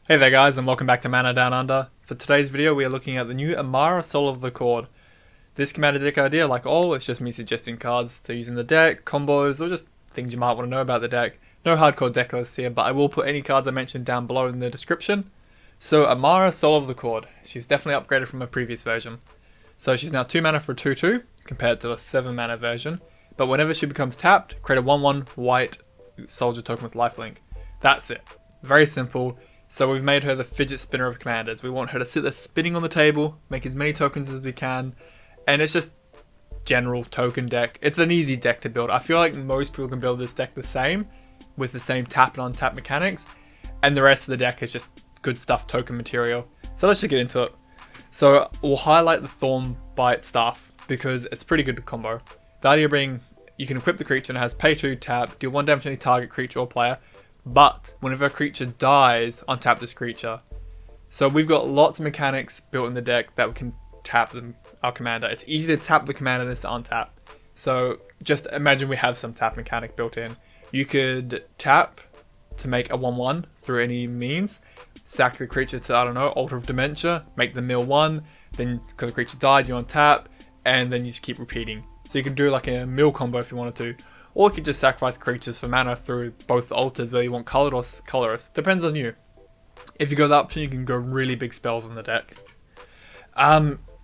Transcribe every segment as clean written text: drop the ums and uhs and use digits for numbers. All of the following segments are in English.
Hey there guys, and welcome back to Mana Down Under. For today's video we are looking at the new Emmara Soul of the Chord. This commander deck idea, like all, it's just me suggesting cards to use in the deck, combos, or just things you might want to know about the deck. No hardcore deck lists here, but I will put any cards I mentioned down below in the description. So Emmara Soul of the Chord. She's definitely upgraded from a previous version. So she's now 2 mana for a 2/2, compared to a 7 mana version. But whenever she becomes tapped, create a 1/1 white soldier token with lifelink. That's it. Very simple. So we've made her the fidget spinner of commanders. We want her to sit there spinning on the table, make as many tokens as we can, and it's just general token deck. It's an easy deck to build. I feel like most people can build this deck the same, with the same tap and untap mechanics, and the rest of the deck is just good stuff token material. So let's just get into it. So we'll highlight the Thornbite Staff, because it's pretty good combo. The idea being, you can equip the creature and it has pay 2, tap, deal 1 damage to any target creature or player, but whenever a creature dies, untap this creature. So we've got lots of mechanics built in the deck that we can tap our commander. It's easy to tap the commander than to untap. So just imagine we have some tap mechanic built in. You could tap to make a 1/1 through any means. Sack the creature to, I don't know, Altar of Dementia, make the mill 1, then because the creature died, you untap, and then you just keep repeating. So you can do like a mill combo if you wanted to. Or you could just sacrifice creatures for mana through both altars, whether you want coloured or colourless. Depends on you. If you go that option, you can go really big spells in the deck.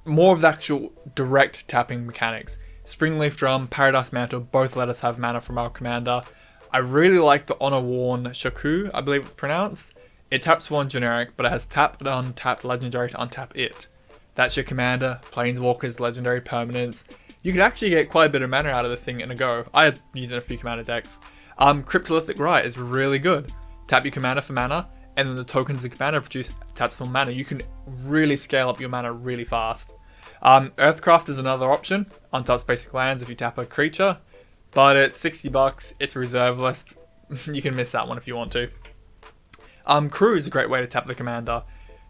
More of the actual direct tapping mechanics. Springleaf Drum, Paradise Mantle, both let us have mana from our commander. I really like the Honor Worn Shaku, I believe it's pronounced. It taps 1 generic, but it has tapped and untapped legendary to untap it. That's your commander, Planeswalkers, legendary permanents. You can actually get quite a bit of mana out of the thing in a go. I have used it in a few commander decks. Cryptolith Rite is really good. Tap your commander for mana, and then the tokens the commander produce tap some mana. You can really scale up your mana really fast. Earthcraft is another option. Untaps basic lands if you tap a creature, but it's $60. It's reserve list. You can miss that one if you want to. Crew is a great way to tap the commander.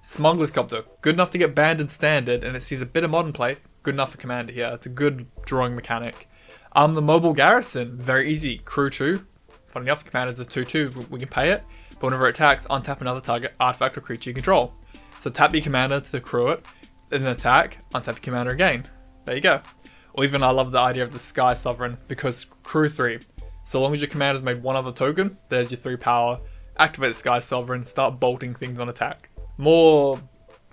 Smuggler's Copter, good enough to get banned in standard, and it sees a bit of modern play. Good enough for commander here. It's a good drawing mechanic. The mobile Garrison, very easy. Crew 2. Funny enough, the commander's a 2/2. We can pay it, but whenever it attacks, untap another target artifact or creature you control. So tap your commander to crew it, then attack, untap your commander again. There you go. Or even I love the idea of the Skysovereign, because crew 3. So long as your commander's made 1 other token, there's your 3 power. Activate the Skysovereign, start bolting things on attack. More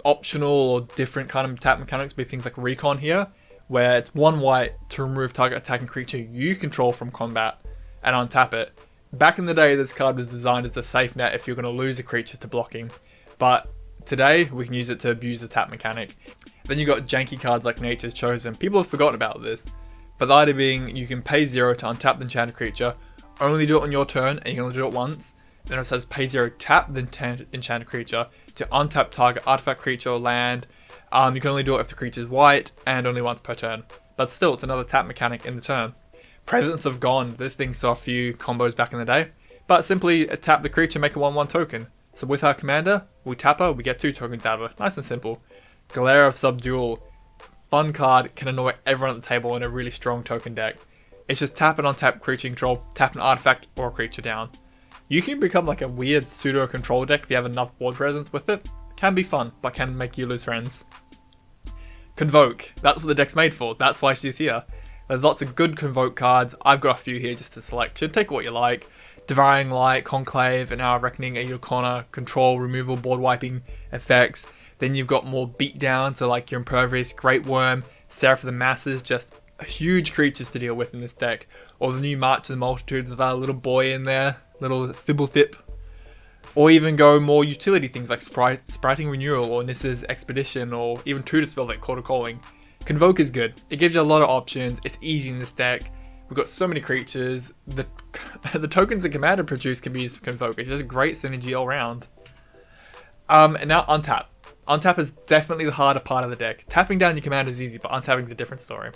optional or different kind of tap mechanics be things like Recon here, where it's 1 white to remove target attacking creature you control from combat and untap it. Back in the day, this card was designed as a safe net if you're going to lose a creature to blocking, but today we can use it to abuse the tap mechanic. Then you've got janky cards like Nature's Chosen. People have forgotten about this, but the idea being you can pay 0 to untap the enchanted creature, only do it on your turn, and you can only do it once. Then it says pay 0, tap the enchanted creature to untap target artifact, creature, or land. You can only do it if the creature is white, and only once per turn. But still, it's another tap mechanic in the turn. Presence of Gone, this thing saw a few combos back in the day. But simply tap the creature, make a 1/1 token. So with our commander, we tap her, we get 2 tokens out of it. Nice and simple. Glare of Subdual, fun card, can annoy everyone at the table in a really strong token deck. It's just tap and untap creature control, tap an artifact or a creature down. You can become like a weird pseudo control deck if you have enough board presence with it. Can be fun, but can make you lose friends. Convoke, that's what the deck's made for, that's why she's here. There's lots of good Convoke cards, I've got a few here just to selection, take what you like. Devouring Light, Conclave, and Hour Reckoning are your corner, control, removal, board wiping effects. Then you've got more beatdown, so like your Impervious Greatwurm, Seraph of the Masses, just huge creatures to deal with in this deck. Or the new March of the Multitudes with our little boy in there, little Fibblethip. Or even go more utility things like Spriting Renewal or Nissa's Expedition, or even tutor spells like Chord of Calling. Convoke is good. It gives you a lot of options. It's easy in this deck. We've got so many creatures. The tokens the commander produce can be used for Convoke. It's just great synergy all around. And now untap. Untap is definitely the harder part of the deck. Tapping down your commander is easy, but untapping is a different story.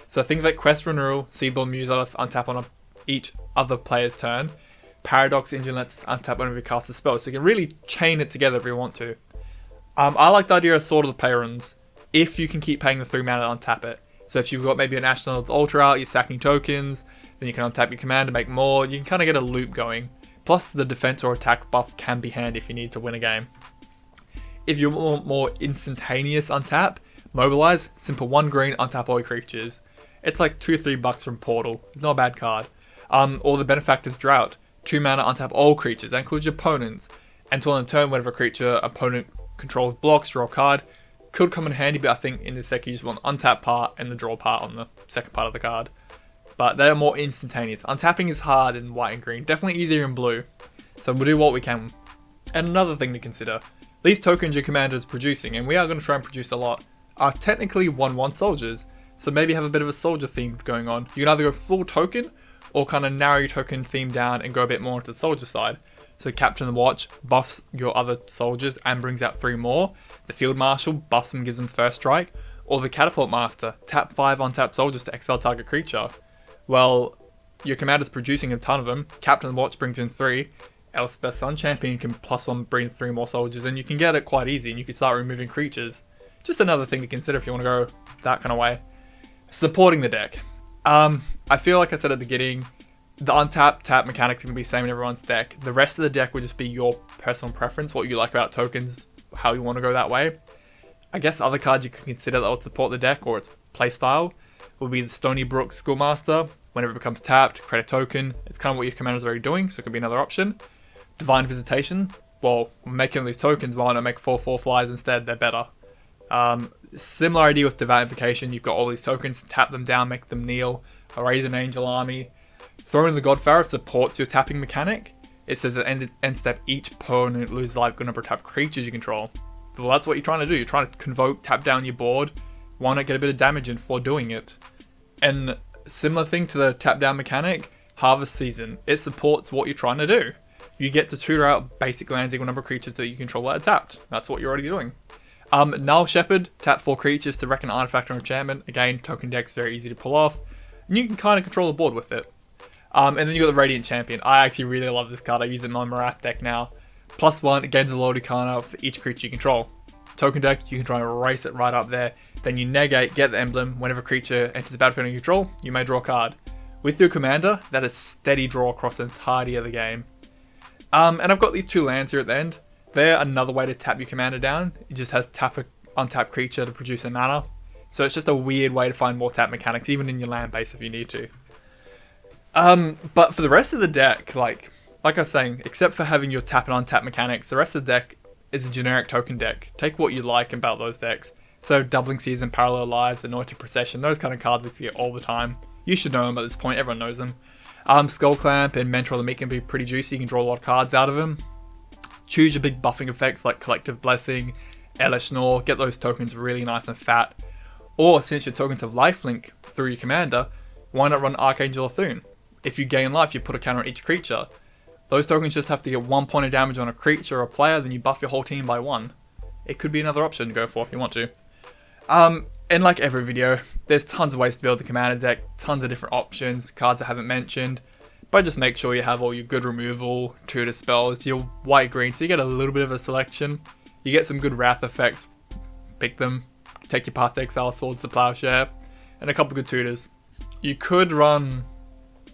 So things like Quest Renewal, Seedborn Muse let us untap on each other player's turn. Paradox Engine lets us untap whenever we cast a spell, so you can really chain it together if you want to. I like the idea of Sword of the Paruns, if you can keep paying the 3 mana to untap it. So if you've got maybe an Ashnod's Altar out, you're sacking tokens, then you can untap your commander, make more, you can kind of get a loop going. Plus the defense or attack buff can be handy if you need to win a game. if you want more instantaneous untap, Mobilize, simple 1 green, untap all your creatures. It's like $2-3 from Portal. It's not a bad card. Or the Benefactor's Drought. 2 mana, untap all creatures. That includes your opponents. Until end of turn, whenever creature opponent controls blocks, draw a card. Could come in handy, but I think in this deck you just want the untap part and the draw part on the second part of the card. But they're more instantaneous. Untapping is hard in white and green. Definitely easier in blue. So we'll do what we can. And another thing to consider. These tokens your commander is producing, and we are going to try and produce a lot, are technically 1/1 soldiers. So maybe have a bit of a soldier theme going on. You can either go full token, or kind of narrow your token theme down and go a bit more into the soldier side. So Captain the Watch buffs your other soldiers and brings out 3 more. The Field Marshal buffs them and gives them first strike. Or the Catapult Master, tap 5 untap soldiers to exile target creature. Well, your commander's producing a ton of them. Captain the Watch brings in 3. Elspeth Sun Champion can +1 bring 3 more soldiers, and you can get it quite easy, and you can start removing creatures. Just another thing to consider if you want to go that kind of way. Supporting the deck. I feel like I said at the beginning, the untap tap mechanics are going to be the same in everyone's deck. The rest of the deck will just be your personal preference, what you like about tokens, how you want to go that way. I guess other cards you can consider that would support the deck or its playstyle will be the Stony Brook Schoolmaster. Whenever it becomes tapped, create a token. It's kind of what your commander's already doing, so it could be another option. Divine Visitation. Well, making these tokens, why not make 4/4 flyers instead? They're better. Similar idea with Divinification. You've got all these tokens, tap them down, make them kneel. Raise an Angel Army. Throw in the Godfather supports your tapping mechanic. It says at end step, each opponent loses life good number of tapped creatures you control. Well, that's what you're trying to do. You're trying to convoke, tap down your board. Why not get a bit of damage in for doing it? And similar thing to the tap down mechanic, Harvest Season. It supports what you're trying to do. You get to tutor out basic lands equal number of creatures that you control that are tapped. That's what you're already doing. Null Shepherd, tap 4 creatures to reckon artifact or enchantment. Again, token deck's very easy to pull off. And you can kind of control the board with it. And then you got the Radiant Champion. I actually really love this card. I use it in my Marath deck now. +1, it gains a Lord Arcana for each creature you control. Token deck, you can try and race it right up there. Then you negate, get the emblem. Whenever a creature enters the battlefield under control, you may draw a card. With your commander, that is steady draw across the entirety of the game. And I've got these 2 lands here at the end. They're another way to tap your commander down. It just has tap a untap creature to produce a mana. So it's just a weird way to find more tap mechanics, even in your land base if you need to. But for the rest of the deck, like I was saying, except for having your tap and untap mechanics, the rest of the deck is a generic token deck. Take what you like about those decks. So Doubling Season, Parallel Lives, Anointed Procession, those kind of cards we see all the time. You should know them at this point, everyone knows them. Skull Clamp and Mentor of the Meek can be pretty juicy, you can draw a lot of cards out of them. Choose your big buffing effects like Collective Blessing, Elishnorr, get those tokens really nice and fat. Or since your tokens have lifelink through your commander, why not run Archangel Athun? If you gain life, you put a counter on each creature. Those tokens just have to get 1 point of damage on a creature or a player, then you buff your whole team by 1. It could be another option to go for if you want to. And like every video, there's tons of ways to build the commander deck, tons of different options, cards I haven't mentioned. But just make sure you have all your good removal, tutor spells, your white-green, so you get a little bit of a selection. You get some good wrath effects, pick them, take your Path to Exile, Swords to Plowshare, and a couple good tutors. You could run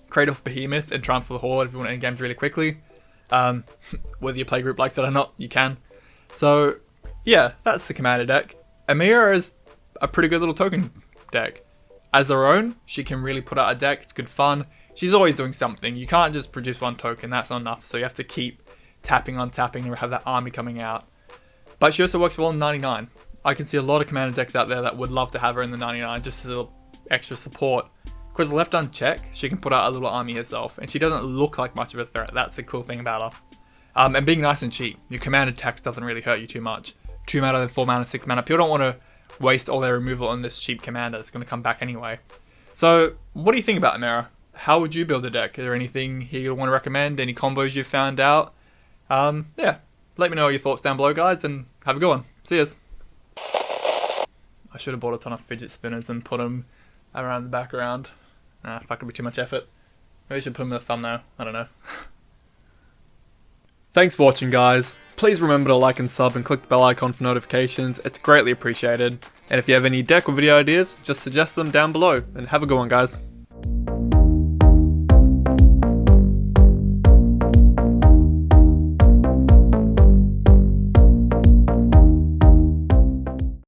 Cradle Behemoth and Triumph of the Horde if you want to end games really quickly. Whether your playgroup likes it or not, you can. So, yeah, that's the commander deck. Emmara is a pretty good little token deck. As her own, she can really put out a deck, it's good fun. She's always doing something. You can't just produce 1 token, that's not enough. So you have to keep tapping on tapping and have that army coming out. But she also works well in 99. I can see a lot of commander decks out there that would love to have her in the 99 just as a little extra support. Because left unchecked, she can put out a little army herself. And she doesn't look like much of a threat. That's the cool thing about her. And being nice and cheap. Your commander tax doesn't really hurt you too much. 2 mana, then 4 mana, 6 mana. People don't want to waste all their removal on this cheap commander that's going to come back anyway. So, what do you think about Emmara? How would you build a deck? Is there anything here you want to recommend? Any combos you've found out? Yeah, let me know your thoughts down below, guys, and have a good one. See yous. I should have bought a ton of fidget spinners and put them around the background. Nah, fuck, it'd be too much effort. Maybe I should put them in the thumbnail. I don't know. Thanks for watching, guys. Please remember to like and sub and click the bell icon for notifications. It's greatly appreciated. And if you have any deck or video ideas, just suggest them down below. And have a good one, guys.